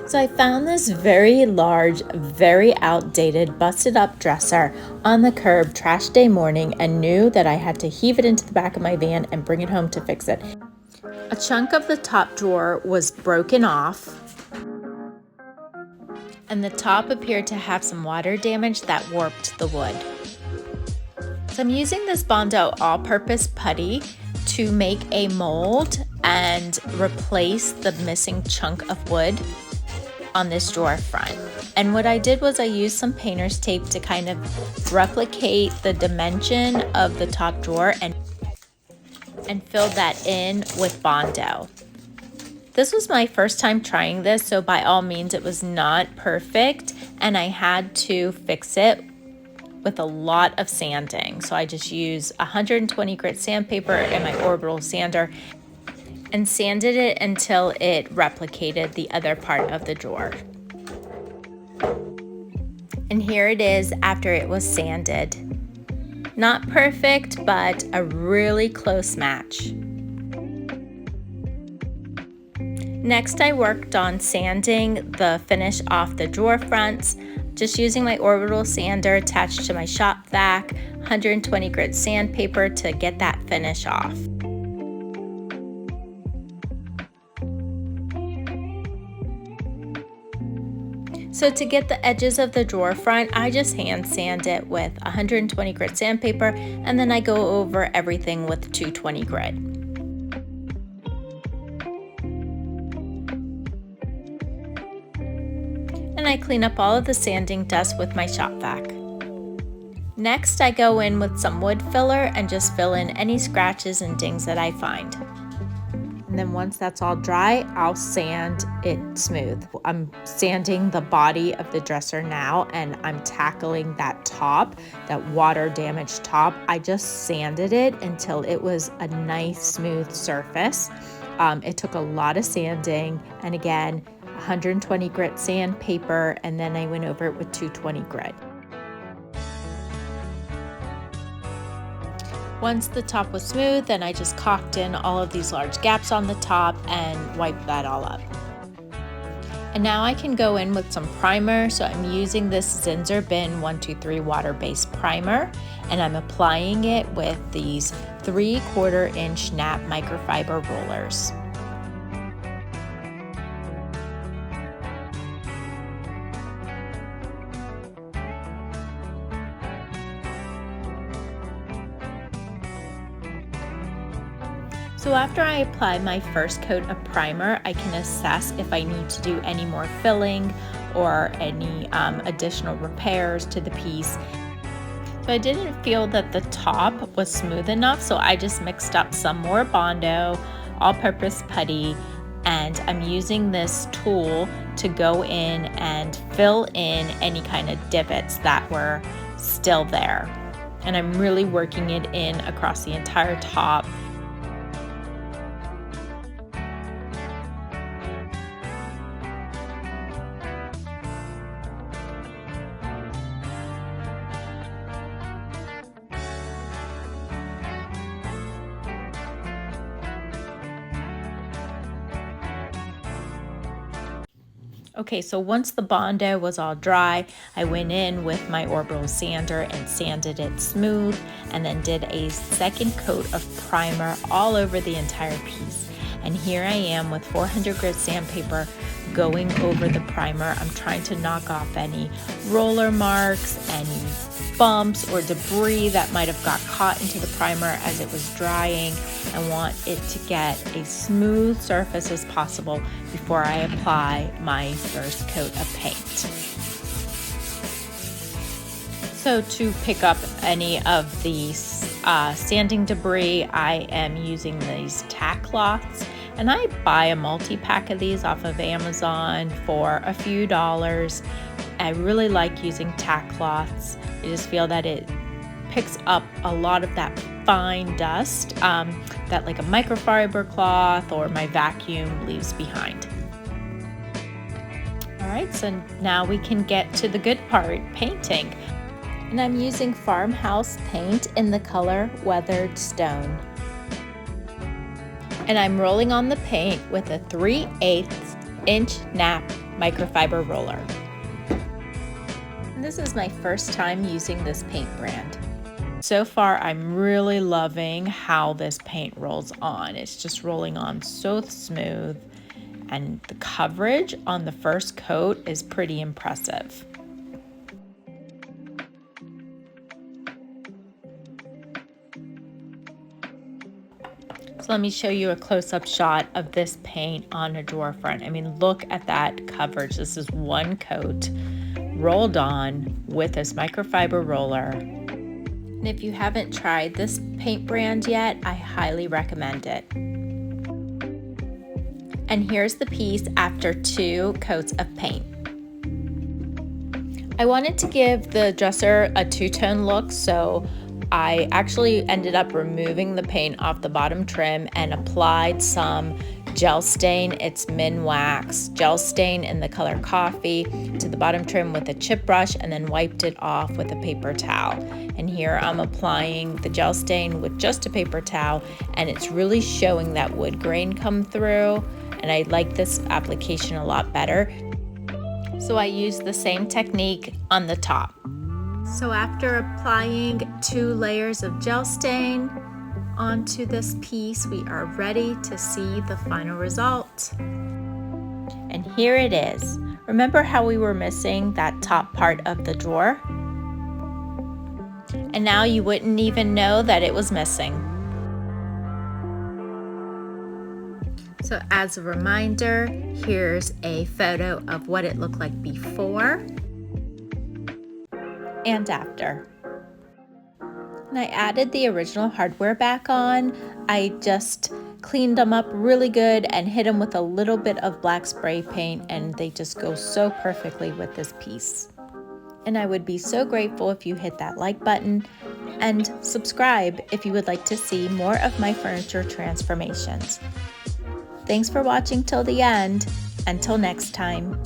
So I found this very large, very outdated, busted up dresser on the curb trash day morning and knew that I had to heave it into the back of my van and bring it home to fix it. A chunk of the top drawer was broken off, and the top appeared to have some water damage that warped the wood. So I'm using this Bondo All Purpose Putty to make a mold and replace the missing chunk of wood on this drawer front. And what I did was I used some painter's tape to kind of replicate the dimension of the top drawer and filled that in with Bondo. This was my first time trying this, so by all means it was not perfect and I had to fix it with a lot of sanding. So I just used 120 grit sandpaper and my Orbital sander and sanded it until it replicated the other part of the drawer. And here it is after it was sanded. Not perfect, but a really close match. Next, I worked on sanding the finish off the drawer fronts, just using my Orbital sander attached to my shop vac, 120 grit sandpaper to get that finish off. So to get the edges of the drawer front, I just hand sand it with 120 grit sandpaper, and then I go over everything with 220 grit. And I clean up all of the sanding dust with my shop vac. Next, I go in with some wood filler and just fill in any scratches and dings that I find. And then once that's all dry, I'll sand it smooth. I'm sanding the body of the dresser now, and I'm tackling that top, that water damaged top. I just sanded it until it was a nice smooth surface. It took a lot of sanding, and again, 120 grit sandpaper, and then I went over it with 220 grit. Once the top was smooth, then I just caulked in all of these large gaps on the top and wiped that all up. And now I can go in with some primer. So I'm using this Zinsser Bin 123 water-based primer, and I'm applying it with these 3/4 inch nap microfiber rollers. So after I apply my first coat of primer, I can assess if I need to do any more filling or any additional repairs to the piece. So I didn't feel that the top was smooth enough, so I just mixed up some more Bondo All Purpose Putty, and I'm using this tool to go in and fill in any kind of divots that were still there. And I'm really working it in across the entire top. Okay, so once the Bondo was all dry, I went in with my Orbital sander and sanded it smooth, and then did a second coat of primer all over the entire piece. And here I am with 400 grit sandpaper going over the primer. I'm trying to knock off any roller marks, any bumps or debris that might have got caught into the primer as it was drying. I want it to get a smooth surface as possible before I apply my first coat of paint. So to pick up any of the sanding debris, I am using these tack cloths, and I buy a multi-pack of these off of Amazon for a few dollars. I really like using tack cloths. I just feel that it picks up a lot of that fine dust that like a microfiber cloth or my vacuum leaves behind. All right, so now we can get to the good part, painting. And I'm using Farmhouse paint in the color Weathered Stone. And I'm rolling on the paint with a 3/8 inch nap microfiber roller. And this is my first time using this paint brand. So far, I'm really loving how this paint rolls on. It's just rolling on so smooth, and the coverage on the first coat is pretty impressive. So let me show you a close-up shot of this paint on a drawer front. I mean, look at that coverage. This is one coat rolled on with this microfiber roller. And if you haven't tried this paint brand yet, I highly recommend it. And here's the piece after 2 coats of paint. I wanted to give the dresser a two-tone look, so I actually ended up removing the paint off the bottom trim and applied some gel stain. It's Minwax gel stain in the color coffee to the bottom trim with a chip brush, and then wiped it off with a paper towel. And here I'm applying the gel stain with just a paper towel, and it's really showing that wood grain come through, and I like this application a lot better. So I use the same technique on the top. So after applying 2 layers of gel stain onto this piece, we are ready to see the final result. And here it is. Remember how we were missing that top part of the drawer? And now you wouldn't even know that it was missing. So as a reminder, here's a photo of what it looked like before and after. And I added the original hardware back on. I just cleaned them up really good and hit them with a little bit of black spray paint, and they just go so perfectly with this piece. And I would be so grateful if you hit that like button and subscribe if you would like to see more of my furniture transformations. Thanks for watching till the end. Until next time.